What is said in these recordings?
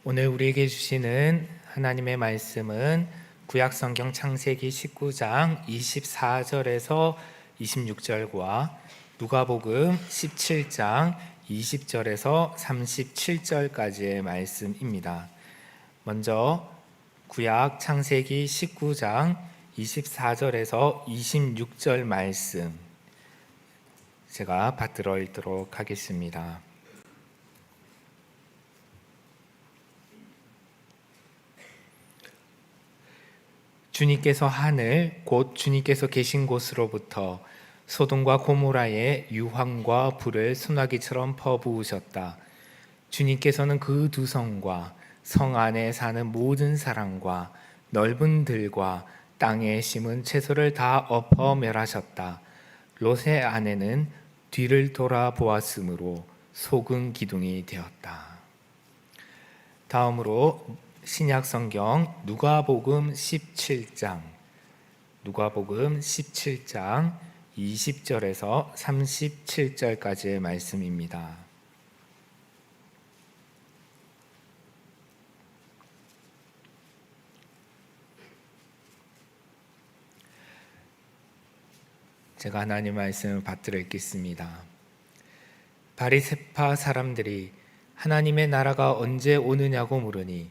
오늘 우리에게 주시는 하나님의 말씀은 구약성경 창세기 19장 24절에서 26절과 누가복음 17장 20절에서 37절까지의 말씀입니다. 먼저 구약 창세기 19장 24절에서 26절 말씀 제가 받들어 읽도록 하겠습니다. 주님께서 하늘 곧 주님께서 계신 곳으로부터 소돔과 고모라에 유황과 불을 소나기처럼 퍼부으셨다. 주님께서는 그 두 성과 성 안에 사는 모든 사람과 넓은 들과 땅에 심은 채소를 다 엎어 멸하셨다. 롯의 아내는 뒤를 돌아보았으므로 속은 기둥이 되었다. 다음으로 신약성경 누가복음 17장 20절에서 37절까지의 말씀입니다. 제가 하나님 말씀을 받들어 읽겠습니다. 바리새파 사람들이 하나님의 나라가 언제 오느냐고 물으니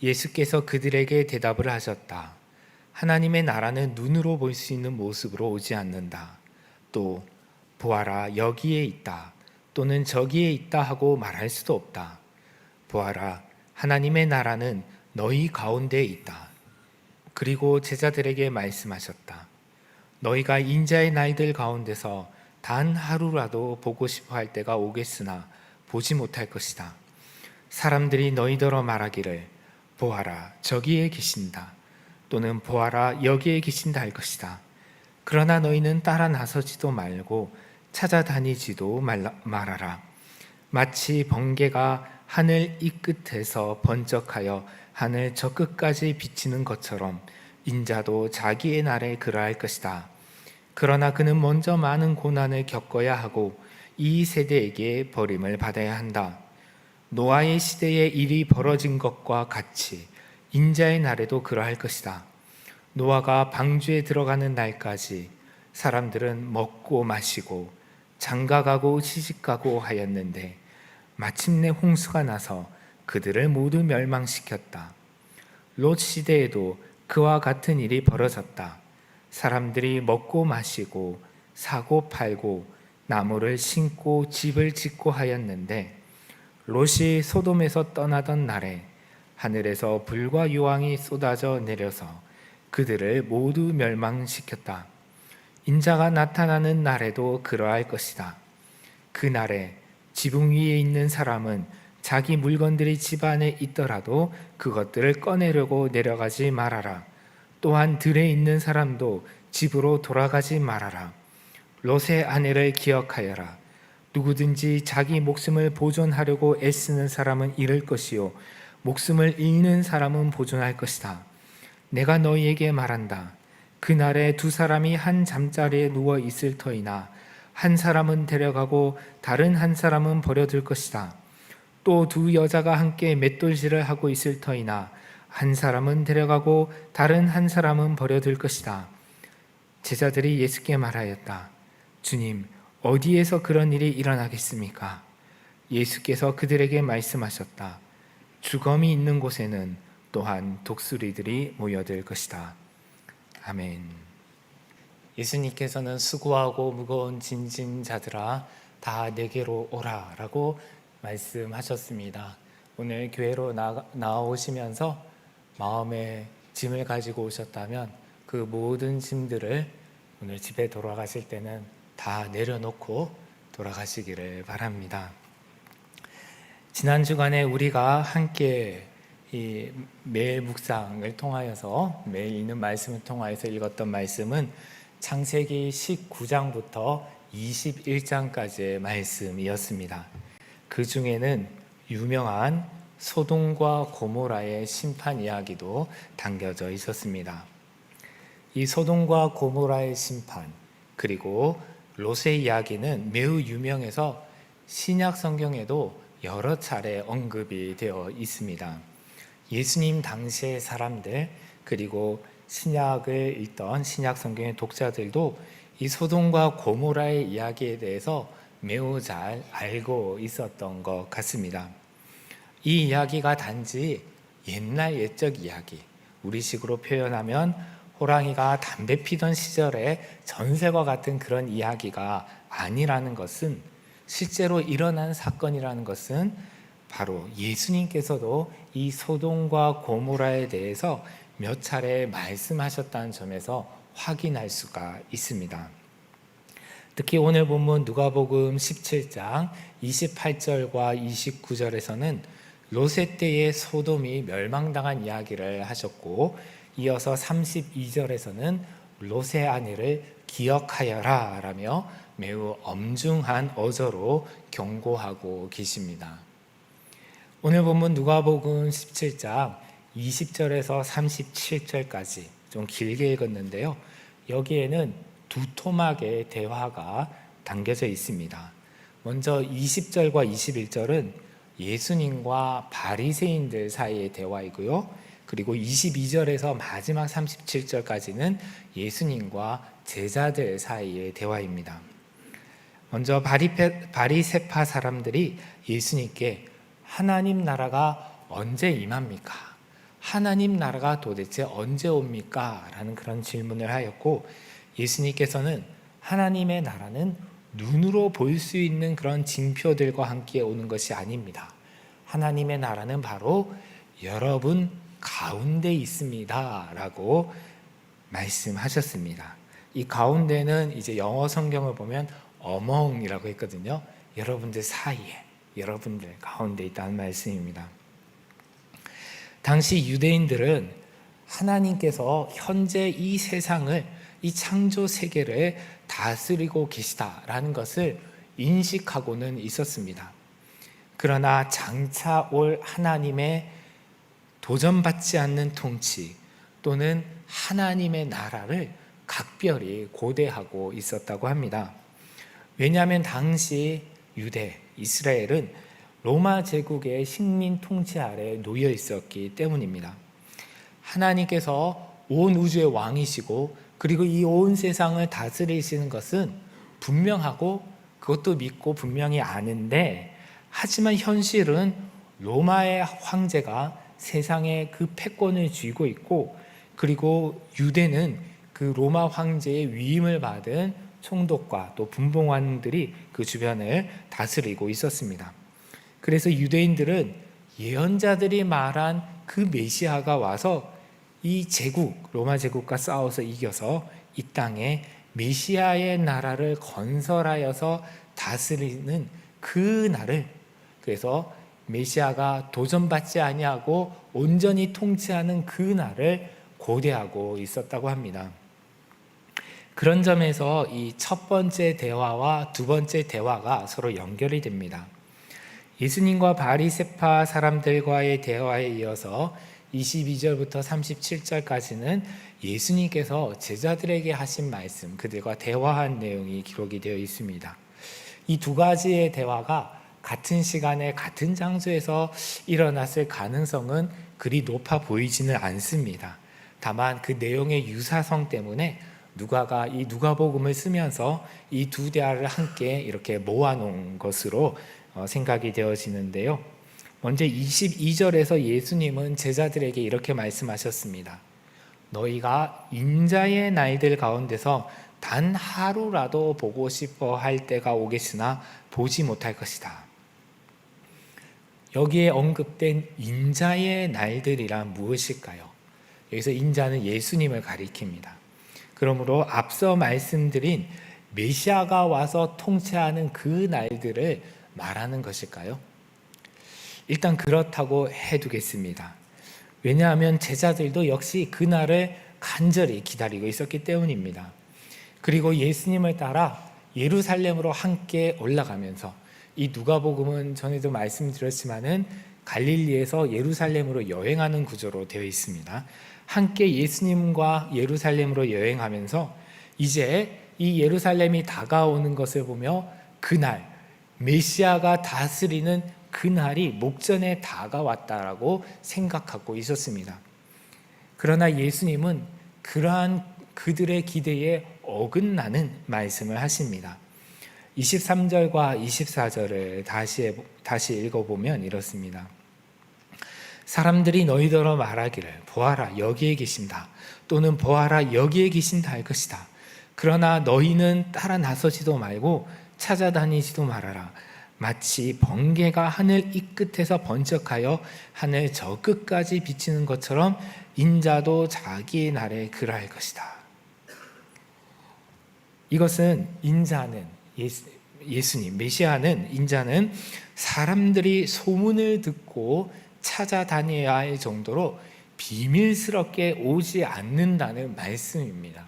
예수께서 그들에게 대답을 하셨다. 하나님의 나라는 눈으로 볼 수 있는 모습으로 오지 않는다. 또 보아라 여기에 있다 또는 저기에 있다 하고 말할 수도 없다. 보아라 하나님의 나라는 너희 가운데에 있다. 그리고 제자들에게 말씀하셨다. 너희가 인자의 날들 가운데서 단 하루라도 보고 싶어 할 때가 오겠으나 보지 못할 것이다. 사람들이 너희더러 말하기를 보아라 저기에 계신다 또는 보아라 여기에 계신다 할 것이다. 그러나 너희는 따라 나서지도 말고 찾아다니지도 말아라. 마치 번개가 하늘 이 끝에서 번쩍하여 하늘 저 끝까지 비치는 것처럼 인자도 자기의 날에 그러할 것이다. 그러나 그는 먼저 많은 고난을 겪어야 하고 이 세대에게 버림을 받아야 한다. 노아의 시대에 일이 벌어진 것과 같이 인자의 날에도 그러할 것이다. 노아가 방주에 들어가는 날까지 사람들은 먹고 마시고 장가가고 시집가고 하였는데 마침내 홍수가 나서 그들을 모두 멸망시켰다. 롯 시대에도 그와 같은 일이 벌어졌다. 사람들이 먹고 마시고 사고 팔고 나무를 심고 집을 짓고 하였는데 롯이 소돔에서 떠나던 날에 하늘에서 불과 유황이 쏟아져 내려서 그들을 모두 멸망시켰다. 인자가 나타나는 날에도 그러할 것이다. 그 날에 지붕 위에 있는 사람은 자기 물건들이 집 안에 있더라도 그것들을 꺼내려고 내려가지 말아라. 또한 들에 있는 사람도 집으로 돌아가지 말아라. 롯의 아내를 기억하여라. 누구든지 자기 목숨을 보존하려고 애쓰는 사람은 잃을 것이요 목숨을 잃는 사람은 보존할 것이다. 내가 너희에게 말한다. 그날에 두 사람이 한 잠자리에 누워 있을 터이나 한 사람은 데려가고 다른 한 사람은 버려둘 것이다. 또 두 여자가 함께 맷돌질을 하고 있을 터이나 한 사람은 데려가고 다른 한 사람은 버려둘 것이다. 제자들이 예수께 말하였다. 주님, 어디에서 그런 일이 일어나겠습니까? 예수께서 그들에게 말씀하셨다. 주검이 있는 곳에는 또한 독수리들이 모여들 것이다. 아멘. 예수님께서는 수고하고 무거운 짐진 자들아 다 내게로 오라 라고 말씀하셨습니다. 오늘 교회로 나오시면서 마음에 짐을 가지고 오셨다면 그 모든 짐들을 오늘 집에 돌아가실 때는 다 내려놓고 돌아가시기를 바랍니다. 지난 주간에 우리가 함께 이 매일 묵상을 통하여서 매일 읽는 말씀을 통하여서 읽었던 말씀은 창세기 19장부터 21장까지의 말씀이었습니다. 그 중에는 유명한 소돔과 고모라의 심판 이야기도 담겨져 있었습니다. 이 소돔과 고모라의 심판 그리고 롯의 이야기는 매우 유명해서 신약 성경에도 여러 차례 언급이 되어 있습니다. 예수님 당시의 사람들, 그리고 신약을 읽던 신약 성경의 독자들도 이 소돔과 고모라의 이야기에 대해서 매우 잘 알고 있었던 것 같습니다. 이 이야기가 단지 옛날 옛적 이야기, 우리식으로 표현하면 호랑이가 담배 피던 시절의 전설과 같은 그런 이야기가 아니라는 것은, 실제로 일어난 사건이라는 것은 바로 예수님께서도 이 소돔과 고모라에 대해서 몇 차례 말씀하셨다는 점에서 확인할 수가 있습니다. 특히 오늘 본문 누가복음 17장 28절과 29절에서는 롯의 때에 소돔이 멸망당한 이야기를 하셨고, 이어서 32절에서는 롯의 아내를 기억하여라 라며 매우 엄중한 어조로 경고하고 계십니다. 오늘 본문 누가복음 17장 20절에서 37절까지 좀 길게 읽었는데요. 여기에는 두 토막의 대화가 담겨져 있습니다. 먼저 20절과 21절은 예수님과 바리새인들 사이의 대화이고요. 그리고 22절에서 마지막 37절까지는 예수님과 제자들 사이의 대화입니다. 먼저 바리새파 사람들이 예수님께 하나님 나라가 언제 임합니까? 하나님 나라가 도대체 언제 옵니까? 라는 그런 질문을 하였고, 예수님께서는 하나님의 나라는 눈으로 볼 수 있는 그런 징표들과 함께 오는 것이 아닙니다. 하나님의 나라는 바로 여러분 가운데 있습니다 라고 말씀하셨습니다. 이 가운데는 이제 영어 성경을 보면 among이라고 했거든요. 여러분들 사이에, 여러분들 가운데 있다는 말씀입니다. 당시 유대인들은 하나님께서 현재 이 세상을, 이 창조 세계를 다스리고 계시다라는 것을 인식하고는 있었습니다. 그러나 장차 올 하나님의 도전받지 않는 통치 또는 하나님의 나라를 각별히 고대하고 있었다고 합니다. 왜냐하면 당시 유대, 이스라엘은 로마 제국의 식민 통치 아래 놓여 있었기 때문입니다. 하나님께서 온 우주의 왕이시고, 그리고 이 온 세상을 다스리시는 것은 분명하고 그것도 믿고 분명히 아는데, 하지만 현실은 로마의 황제가 세상에 그 패권을 쥐고 있고, 그리고 유대는 그 로마 황제의 위임을 받은 총독과 또 분봉관들이 그 주변을 다스리고 있었습니다. 그래서 유대인들은 예언자들이 말한 그 메시아가 와서 이 제국, 로마 제국과 싸워서 이겨서 이 땅에 메시아의 나라를 건설하여서 다스리는 그 날을, 그래서 메시아가 도전받지 아니하고 온전히 통치하는 그 날을 고대하고 있었다고 합니다. 그런 점에서 이 첫 번째 대화와 두 번째 대화가 서로 연결이 됩니다. 예수님과 바리새파 사람들과의 대화에 이어서 22절부터 37절까지는 예수님께서 제자들에게 하신 말씀, 그들과 대화한 내용이 기록이 되어 있습니다. 이 두 가지의 대화가 같은 시간에 같은 장소에서 일어났을 가능성은 그리 높아 보이지는 않습니다. 다만 그 내용의 유사성 때문에 누가가 이 누가복음을 쓰면서 이 두 대화를 함께 이렇게 모아놓은 것으로 생각이 되어지는데요. 먼저 22절에서 예수님은 제자들에게 이렇게 말씀하셨습니다. 너희가 인자의 날들 가운데서 단 하루라도 보고 싶어 할 때가 오겠으나 보지 못할 것이다. 여기에 언급된 인자의 날들이란 무엇일까요? 여기서 인자는 예수님을 가리킵니다. 그러므로 앞서 말씀드린 메시아가 와서 통치하는 그 날들을 말하는 것일까요? 일단 그렇다고 해두겠습니다. 왜냐하면 제자들도 역시 그 날을 간절히 기다리고 있었기 때문입니다. 그리고 예수님을 따라 예루살렘으로 함께 올라가면서, 이 누가복음은 전에도 말씀드렸지만은 갈릴리에서 예루살렘으로 여행하는 구조로 되어 있습니다. 함께 예수님과 예루살렘으로 여행하면서 이제 이 예루살렘이 다가오는 것을 보며 그날 메시아가 다스리는 그날이 목전에 다가왔다라고 생각하고 있었습니다. 그러나 예수님은 그러한 그들의 기대에 어긋나는 말씀을 하십니다. 23절과 24절을 다시 읽어보면 이렇습니다. 사람들이 너희더러 말하기를 보아라 여기에 계신다 또는 보아라 여기에 계신다 할 것이다. 그러나 너희는 따라 나서지도 말고 찾아다니지도 말아라. 마치 번개가 하늘 이 끝에서 번쩍하여 하늘 저 끝까지 비치는 것처럼 인자도 자기의 날에 그러할 것이다. 이것은 인자는 예수님, 메시아는 인자는 사람들이 소문을 듣고 찾아다녀야 할 정도로 비밀스럽게 오지 않는다는 말씀입니다.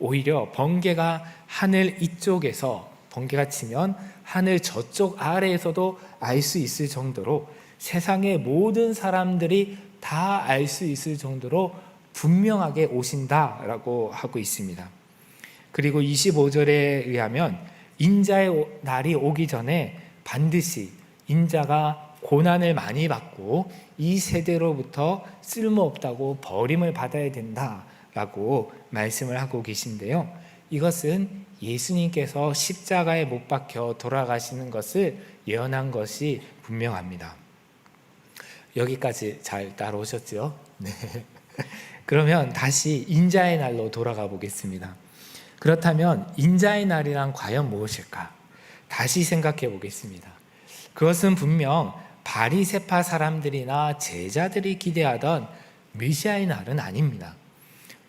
오히려 번개가 하늘 이쪽에서 번개가 치면 하늘 저쪽 아래에서도 알 수 있을 정도로 세상의 모든 사람들이 다 알 수 있을 정도로 분명하게 오신다라고 하고 있습니다. 그리고 25절에 의하면 인자의 날이 오기 전에 반드시 인자가 고난을 많이 받고 이 세대로부터 쓸모없다고 버림을 받아야 된다라고 말씀을 하고 계신데요. 이것은 예수님께서 십자가에 못 박혀 돌아가시는 것을 예언한 것이 분명합니다. 여기까지 잘 따라오셨죠? 네. 그러면 다시 인자의 날로 돌아가 보겠습니다. 그렇다면 인자의 날이란 과연 무엇일까? 다시 생각해 보겠습니다. 그것은 분명 바리새파 사람들이나 제자들이 기대하던 메시아의 날은 아닙니다.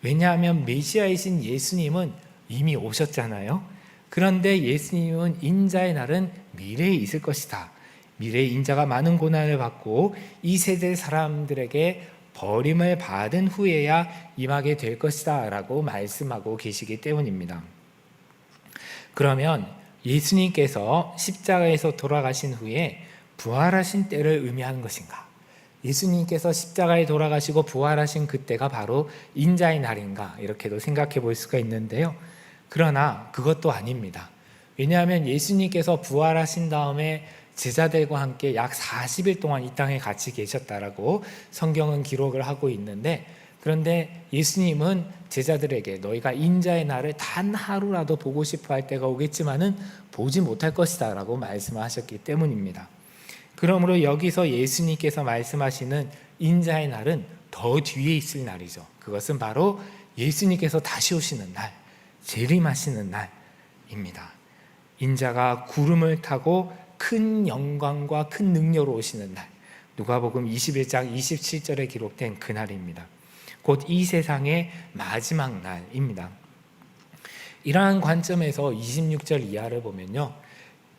왜냐하면 메시아이신 예수님은 이미 오셨잖아요. 그런데 예수님은 인자의 날은 미래에 있을 것이다. 미래에 인자가 많은 고난을 받고 이 세대 사람들에게 버림을 받은 후에야 임하게 될 것이다 라고 말씀하고 계시기 때문입니다. 그러면 예수님께서 십자가에서 돌아가신 후에 부활하신 때를 의미하는 것인가? 예수님께서 십자가에 돌아가시고 부활하신 그때가 바로 인자의 날인가? 이렇게도 생각해 볼 수가 있는데요. 그러나 그것도 아닙니다. 왜냐하면 예수님께서 부활하신 다음에 제자들과 함께 약 40일 동안 이 땅에 같이 계셨다라고 성경은 기록을 하고 있는데, 그런데 예수님은 제자들에게 너희가 인자의 날을 단 하루라도 보고 싶어 할 때가 오겠지만은 보지 못할 것이다 라고 말씀하셨기 때문입니다. 그러므로 여기서 예수님께서 말씀하시는 인자의 날은 더 뒤에 있을 날이죠. 그것은 바로 예수님께서 다시 오시는 날, 재림하시는 날입니다. 인자가 구름을 타고 큰 영광과 큰 능력으로 오시는 날, 누가복음 21장 27절에 기록된 그날입니다. 곧 이 세상의 마지막 날입니다. 이러한 관점에서 26절 이하를 보면요,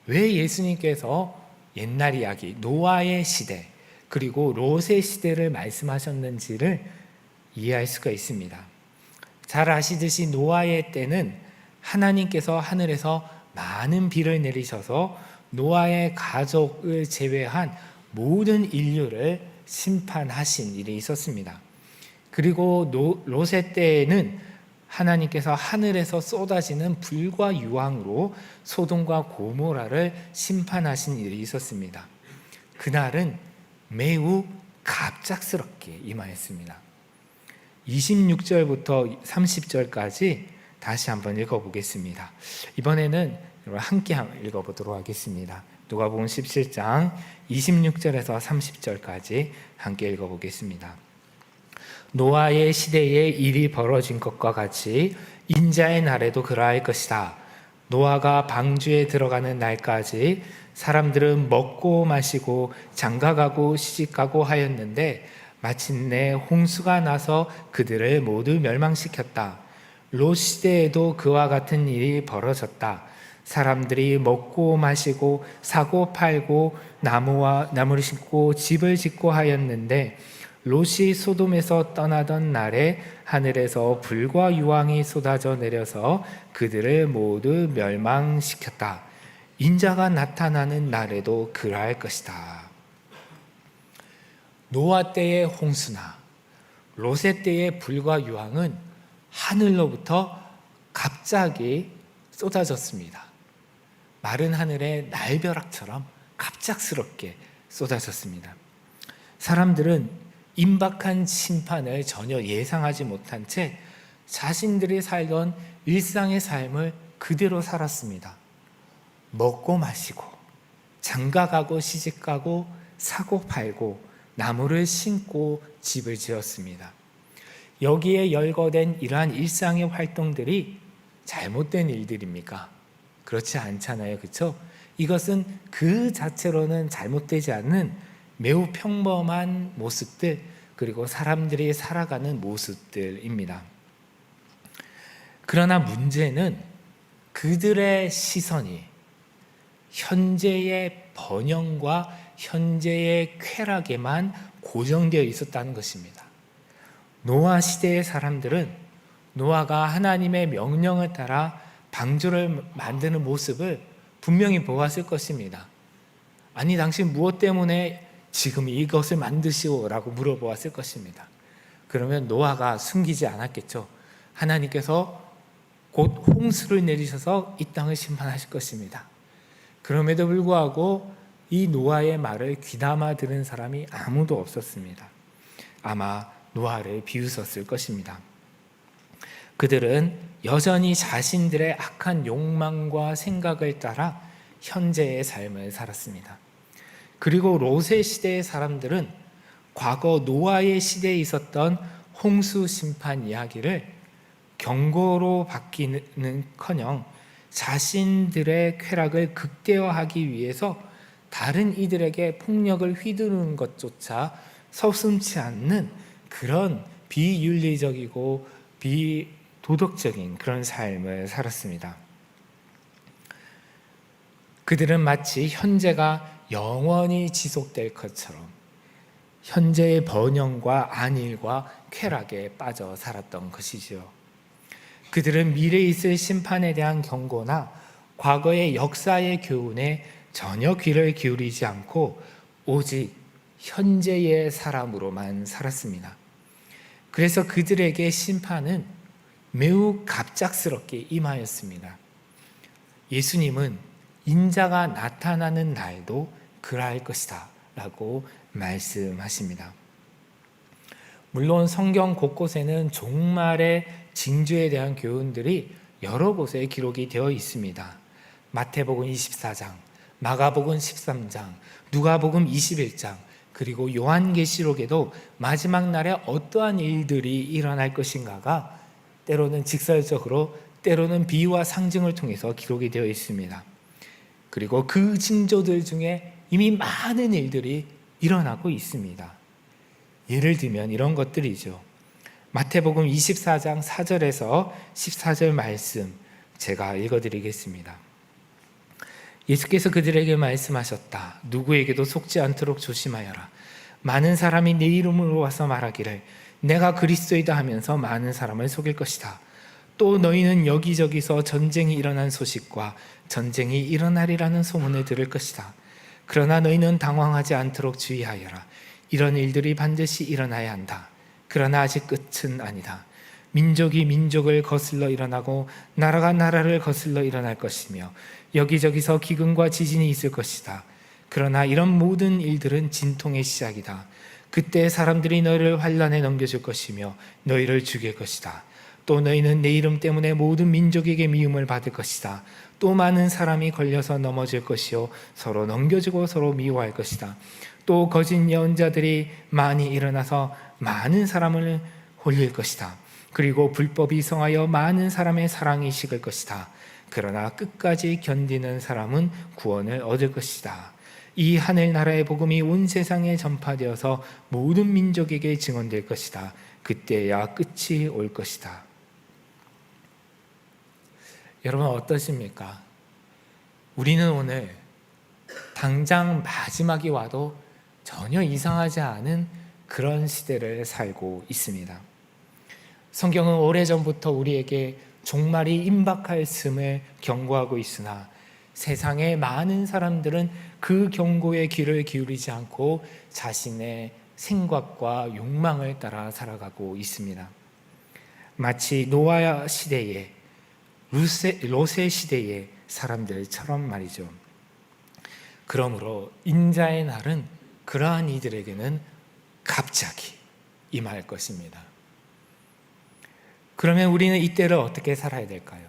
왜 예수님께서 옛날 이야기, 노아의 시대 그리고 롯의 시대를 말씀하셨는지를 이해할 수가 있습니다. 잘 아시듯이 노아의 때는 하나님께서 하늘에서 많은 비를 내리셔서 노아의 가족을 제외한 모든 인류를 심판하신 일이 있었습니다. 그리고 롯의 때에는 하나님께서 하늘에서 쏟아지는 불과 유황으로 소돔과 고모라를 심판하신 일이 있었습니다. 그날은 매우 갑작스럽게 임하였습니다. 26절부터 30절까지 다시 한번 읽어보겠습니다. 이번에는 함께 읽어보도록 하겠습니다. 누가복음 17장 26절에서 30절까지 함께 읽어보겠습니다. 노아의 시대에 일이 벌어진 것과 같이 인자의 날에도 그러할 것이다. 노아가 방주에 들어가는 날까지 사람들은 먹고 마시고 장가가고 시집가고 하였는데 마침내 홍수가 나서 그들을 모두 멸망시켰다. 롯 시대에도 그와 같은 일이 벌어졌다. 사람들이 먹고 마시고 사고 팔고 나무를 심고 집을 짓고 하였는데 롯이 소돔에서 떠나던 날에 하늘에서 불과 유황이 쏟아져 내려서 그들을 모두 멸망시켰다. 인자가 나타나는 날에도 그러할 것이다. 노아 때의 홍수나 롯의 때의 불과 유황은 하늘로부터 갑자기 쏟아졌습니다. 마른 하늘의 날벼락처럼 갑작스럽게 쏟아졌습니다. 사람들은 임박한 심판을 전혀 예상하지 못한 채 자신들이 살던 일상의 삶을 그대로 살았습니다. 먹고 마시고 장가가고 시집가고 사고 팔고 나무를 심고 집을 지었습니다. 여기에 열거된 이러한 일상의 활동들이 잘못된 일들입니까? 그렇지 않잖아요. 그렇죠? 이것은 그 자체로는 잘못되지 않는 매우 평범한 모습들, 그리고 사람들이 살아가는 모습들입니다. 그러나 문제는 그들의 시선이 현재의 번영과 현재의 쾌락에만 고정되어 있었다는 것입니다. 노아 시대의 사람들은 노아가 하나님의 명령을 따라 방주를 만드는 모습을 분명히 보았을 것입니다. 아니, 당신 무엇 때문에 지금 이것을 만드시오? 라고 물어보았을 것입니다. 그러면 노아가 숨기지 않았겠죠. 하나님께서 곧 홍수를 내리셔서 이 땅을 심판하실 것입니다. 그럼에도 불구하고 이 노아의 말을 귀담아 들은 사람이 아무도 없었습니다. 아마 노아를 비웃었을 것입니다. 그들은 여전히 자신들의 악한 욕망과 생각을 따라 현재의 삶을 살았습니다. 그리고 롯의 시대의 사람들은 과거 노아의 시대에 있었던 홍수 심판 이야기를 경고로 받기는커녕 자신들의 쾌락을 극대화하기 위해서 다른 이들에게 폭력을 휘두르는 것조차 서슴지 않는 그런 비윤리적이고 비도덕적인 그런 삶을 살았습니다. 그들은 마치 현재가 영원히 지속될 것처럼 현재의 번영과 안일과 쾌락에 빠져 살았던 것이지요. 그들은 미래에 있을 심판에 대한 경고나 과거의 역사의 교훈에 전혀 귀를 기울이지 않고 오직 현재의 사람으로만 살았습니다. 그래서 그들에게 심판은 매우 갑작스럽게 임하였습니다. 예수님은 인자가 나타나는 날도 그러할 것이다 라고 말씀하십니다. 물론 성경 곳곳에는 종말의 징조에 대한 교훈들이 여러 곳에 기록이 되어 있습니다. 마태복음 24장, 마가복음 13장, 누가복음 21장, 그리고 요한계시록에도 마지막 날에 어떠한 일들이 일어날 것인가가 때로는 직설적으로, 때로는 비유와 상징을 통해서 기록이 되어 있습니다. 그리고 그 징조들 중에 이미 많은 일들이 일어나고 있습니다. 예를 들면 이런 것들이죠. 마태복음 24장 4절에서 14절 말씀 제가 읽어드리겠습니다. 예수께서 그들에게 말씀하셨다. 누구에게도 속지 않도록 조심하여라. 많은 사람이 내 이름으로 와서 말하기를 내가 그리스도이다 하면서 많은 사람을 속일 것이다. 또 너희는 여기저기서 전쟁이 일어난 소식과 전쟁이 일어나리라는 소문을 들을 것이다. 그러나 너희는 당황하지 않도록 주의하여라. 이런 일들이 반드시 일어나야 한다. 그러나 아직 끝은 아니다. 민족이 민족을 거슬러 일어나고 나라가 나라를 거슬러 일어날 것이며 여기저기서 기근과 지진이 있을 것이다. 그러나 이런 모든 일들은 진통의 시작이다. 그때 사람들이 너희를 환난에 넘겨줄 것이며 너희를 죽일 것이다. 또 너희는 내 이름 때문에 모든 민족에게 미움을 받을 것이다. 또 많은 사람이 걸려서 넘어질 것이요 서로 넘겨주고 서로 미워할 것이다. 또 거짓 예언자들이 많이 일어나서 많은 사람을 홀릴 것이다. 그리고 불법이 성하여 많은 사람의 사랑이 식을 것이다. 그러나 끝까지 견디는 사람은 구원을 얻을 것이다. 이 하늘나라의 복음이 온 세상에 전파되어서 모든 민족에게 증언될 것이다. 그때야 끝이 올 것이다. 여러분 어떠십니까? 우리는 오늘 당장 마지막이 와도 전혀 이상하지 않은 그런 시대를 살고 있습니다. 성경은 오래전부터 우리에게 종말이 임박했음을 경고하고 있으나 세상의 많은 사람들은 그 경고에 귀를 기울이지 않고 자신의 생각과 욕망을 따라 살아가고 있습니다. 마치 노아 시대에 롯의 시대의 사람들처럼 말이죠. 그러므로 인자의 날은 그러한 이들에게는 갑자기 임할 것입니다. 그러면 우리는 이때를 어떻게 살아야 될까요?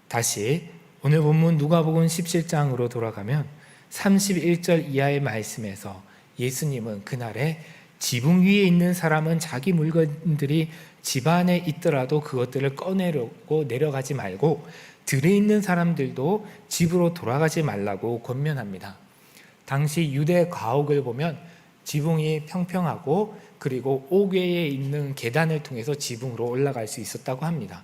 다시 오늘 본문 누가복음 17장으로 돌아가면 31절 이하의 말씀에서 예수님은 그날에 지붕 위에 있는 사람은 자기 물건들이 집 안에 있더라도 그것들을 꺼내려고 내려가지 말고 들에 있는 사람들도 집으로 돌아가지 말라고 권면합니다. 당시 유대 가옥을 보면 지붕이 평평하고 그리고 옥외에 있는 계단을 통해서 지붕으로 올라갈 수 있었다고 합니다.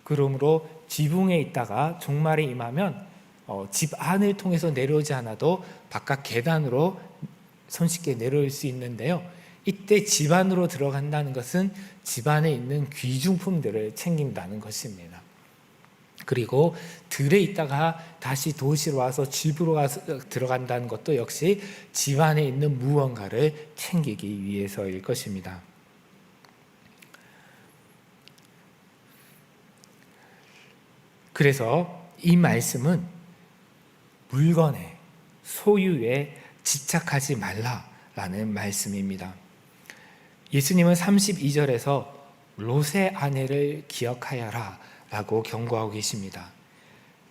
그러므로 지붕에 있다가 종말이 임하면 집 안을 통해서 내려오지 않아도 바깥 계단으로 손쉽게 내려올 수 있는데요. 이때 집 안으로 들어간다는 것은 집 안에 있는 귀중품들을 챙긴다는 것입니다. 그리고 들에 있다가 다시 도시로 와서 집으로 들어간다는 것도 역시 집 안에 있는 무언가를 챙기기 위해서일 것입니다. 그래서 이 말씀은 물건에, 소유에 집착하지 말라라는 말씀입니다. 예수님은 32절에서 롯의 아내를 기억하여라 라고 경고하고 계십니다.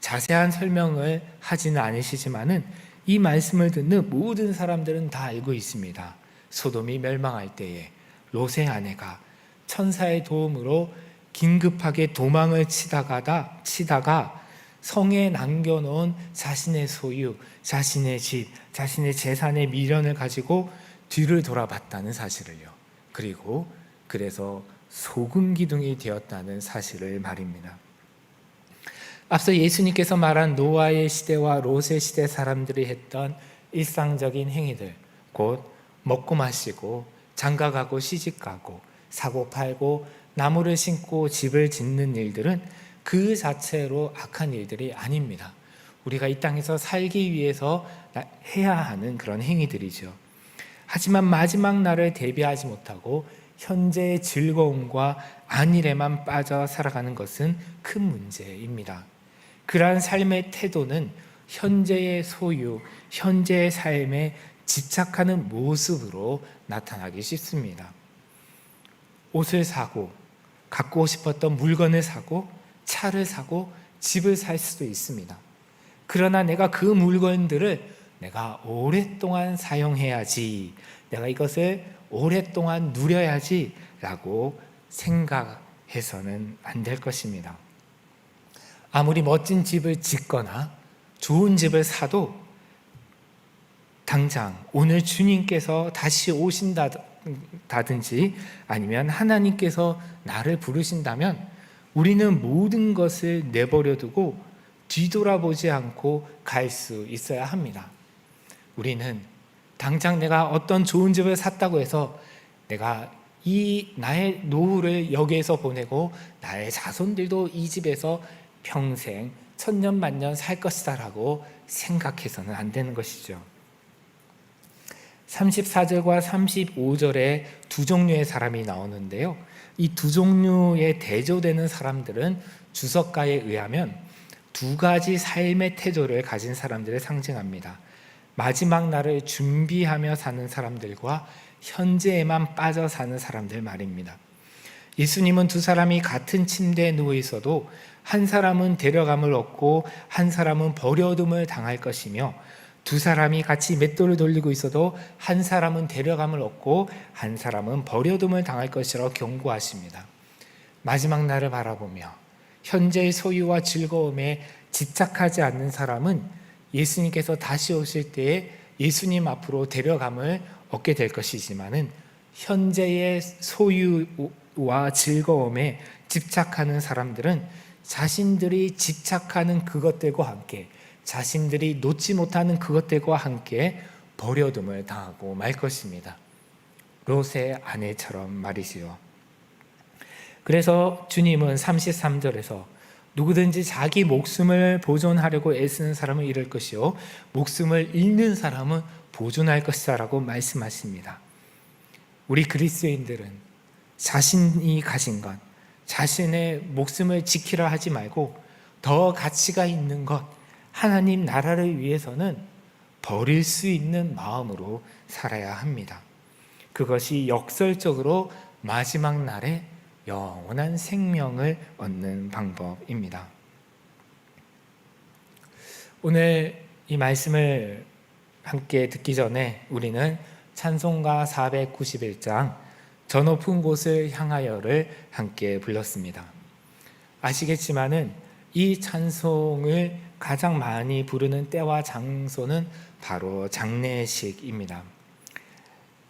자세한 설명을 하지는 않으시지만은 이 말씀을 듣는 모든 사람들은 다 알고 있습니다. 소돔이 멸망할 때에 롯의 아내가 천사의 도움으로 긴급하게 도망을 치다가 성에 남겨놓은 자신의 소유, 자신의 집, 자신의 재산의 미련을 가지고 뒤를 돌아봤다는 사실을요. 그리고 그래서 소금 기둥이 되었다는 사실을 말입니다. 앞서 예수님께서 말한 노아의 시대와 롯의 시대 사람들이 했던 일상적인 행위들, 곧 먹고 마시고 장가가고 시집가고 사고 팔고 나무를 심고 집을 짓는 일들은 그 자체로 악한 일들이 아닙니다. 우리가 이 땅에서 살기 위해서 해야 하는 그런 행위들이죠. 하지만 마지막 날을 대비하지 못하고 현재의 즐거움과 안일에만 빠져 살아가는 것은 큰 문제입니다. 그러한 삶의 태도는 현재의 소유, 현재의 삶에 집착하는 모습으로 나타나기 쉽습니다. 옷을 사고, 갖고 싶었던 물건을 사고, 차를 사고, 집을 살 수도 있습니다. 그러나 내가 그 물건들을 내가 오랫동안 사용해야지, 내가 이것을 오랫동안 누려야지 라고 생각해서는 안 될 것입니다. 아무리 멋진 집을 짓거나 좋은 집을 사도 당장 오늘 주님께서 다시 오신다든지 아니면 하나님께서 나를 부르신다면 우리는 모든 것을 내버려 두고 뒤돌아보지 않고 갈 수 있어야 합니다. 우리는 당장 내가 어떤 좋은 집을 샀다고 해서 내가 나의 노후를 여기에서 보내고 나의 자손들도 이 집에서 평생 천년만년 살 것이다 라고 생각해서는 안 되는 것이죠. 34절과 35절에 두 종류의 사람이 나오는데요. 이 두 종류의 대조되는 사람들은 주석가에 의하면 두 가지 삶의 태도를 가진 사람들을 상징합니다. 마지막 날을 준비하며 사는 사람들과 현재에만 빠져 사는 사람들 말입니다. 예수님은 두 사람이 같은 침대에 누워 있어도 한 사람은 데려감을 얻고 한 사람은 버려둠을 당할 것이며 두 사람이 같이 맷돌을 돌리고 있어도 한 사람은 데려감을 얻고 한 사람은 버려둠을 당할 것이라고 경고하십니다. 마지막 날을 바라보며 현재의 소유와 즐거움에 집착하지 않는 사람은 예수님께서 다시 오실 때에 예수님 앞으로 데려감을 얻게 될 것이지만은 현재의 소유와 즐거움에 집착하는 사람들은 자신들이 집착하는 그것들과 함께 자신들이 놓지 못하는 그것들과 함께 버려둠을 당하고 말 것입니다. 롯의 아내처럼 말이지요. 그래서 주님은 33절에서 누구든지 자기 목숨을 보존하려고 애쓰는 사람은 잃을 것이요 목숨을 잃는 사람은 보존할 것이다 라고 말씀하십니다. 우리 그리스도인들은 자신이 가진 것, 자신의 목숨을 지키라 하지 말고 더 가치가 있는 것, 하나님 나라를 위해서는 버릴 수 있는 마음으로 살아야 합니다. 그것이 역설적으로 마지막 날에 영원한 생명을 얻는 방법입니다. 오늘 이 말씀을 함께 듣기 전에 우리는 찬송가 491장 저 높은 곳을 향하여를 함께 불렀습니다. 아시겠지만은 이 찬송을 가장 많이 부르는 때와 장소는 바로 장례식입니다.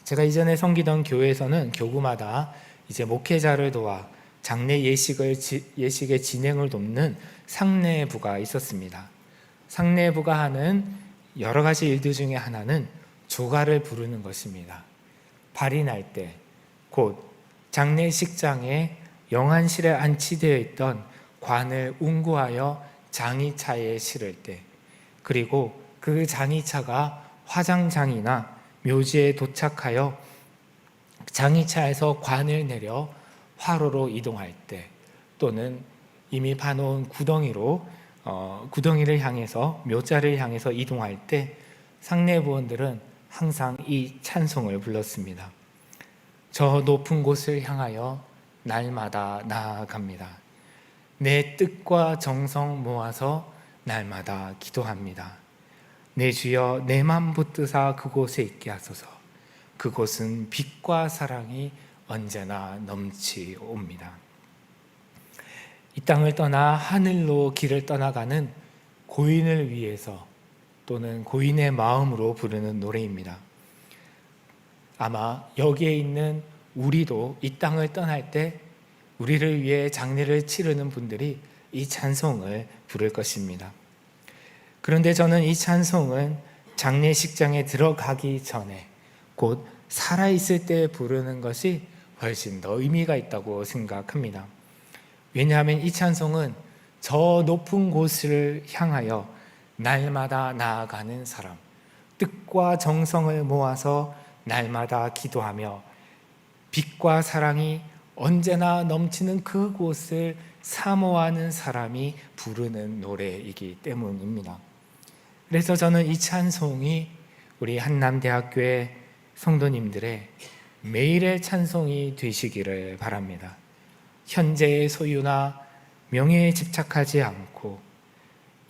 제가 이전에 섬기던 교회에서는 교구마다 이제 목회자를 도와 장례 예식의 진행을 돕는 상례부가 있었습니다. 상례부가 하는 여러 가지 일들 중에 하나는 조가를 부르는 것입니다. 발이 날 때, 곧 장례식장에 영안실에 안치되어 있던 관을 운구하여 장의차에 실을 때, 그리고 그 장의차가 화장장이나 묘지에 도착하여 장의차에서 관을 내려 화로로 이동할 때, 또는 이미 파놓은 구덩이를 향해서 묘자를 향해서 이동할 때 상례부원들은 항상 이 찬송을 불렀습니다. 저 높은 곳을 향하여 날마다 나아갑니다. 내 뜻과 정성 모아서 날마다 기도합니다. 내 주여 내 맘 붙드사 그곳에 있게 하소서. 그곳은 빛과 사랑이 언제나 넘치옵니다. 이 땅을 떠나 하늘로 길을 떠나가는 고인을 위해서 또는 고인의 마음으로 부르는 노래입니다. 아마 여기에 있는 우리도 이 땅을 떠날 때 우리를 위해 장례를 치르는 분들이 이 찬송을 부를 것입니다. 그런데 저는 이 찬송은 장례식장에 들어가기 전에 곧 살아있을 때 부르는 것이 훨씬 더 의미가 있다고 생각합니다. 왜냐하면 이 찬송은 저 높은 곳을 향하여 날마다 나아가는 사람, 뜻과 정성을 모아서 날마다 기도하며 빛과 사랑이 언제나 넘치는 그곳을 사모하는 사람이 부르는 노래이기 때문입니다. 그래서 저는 이 찬송이 우리 한남대학교의 성도님들의 매일의 찬송이 되시기를 바랍니다. 현재의 소유나 명예에 집착하지 않고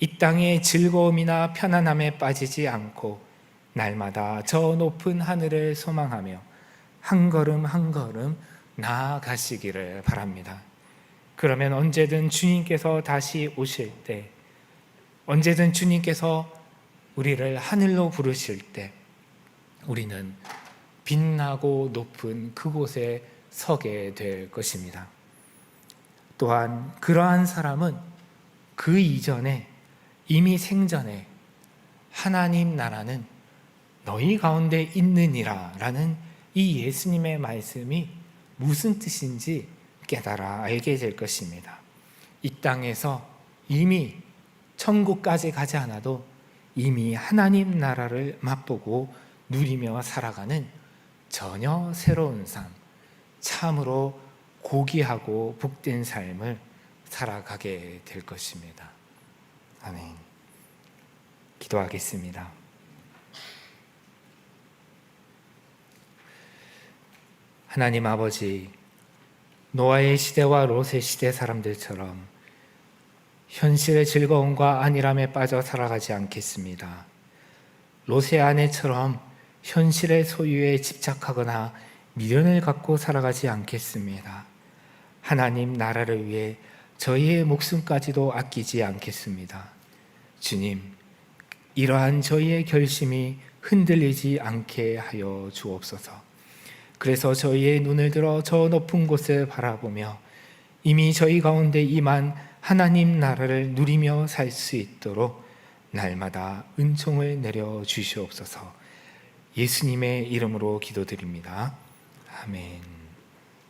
이 땅의 즐거움이나 편안함에 빠지지 않고 날마다 저 높은 하늘을 소망하며 한 걸음 한 걸음 나아가시기를 바랍니다. 그러면 언제든 주님께서 다시 오실 때, 언제든 주님께서 우리를 하늘로 부르실 때 우리는 빛나고 높은 그곳에 서게 될 것입니다. 또한 그러한 사람은 그 이전에 이미 생전에 하나님 나라는 너희 가운데 있느니라 라는 이 예수님의 말씀이 무슨 뜻인지 깨달아 알게 될 것입니다. 이 땅에서 이미 천국까지 가지 않아도 이미 하나님 나라를 맛보고 누리며 살아가는 전혀 새로운 삶, 참으로 고귀하고 복된 삶을 살아가게 될 것입니다. 아멘. 기도하겠습니다. 하나님 아버지, 노아의 시대와 롯의 시대 사람들처럼 현실의 즐거움과 안일함에 빠져 살아가지 않겠습니다. 롯의 아내처럼 현실의 소유에 집착하거나 미련을 갖고 살아가지 않겠습니다. 하나님 나라를 위해 저희의 목숨까지도 아끼지 않겠습니다. 주님, 이러한 저희의 결심이 흔들리지 않게 하여 주옵소서. 그래서 저희의 눈을 들어 저 높은 곳을 바라보며 이미 저희 가운데 임한 하나님 나라를 누리며 살 수 있도록 날마다 은총을 내려 주시옵소서. 예수님의 이름으로 기도드립니다. 아멘.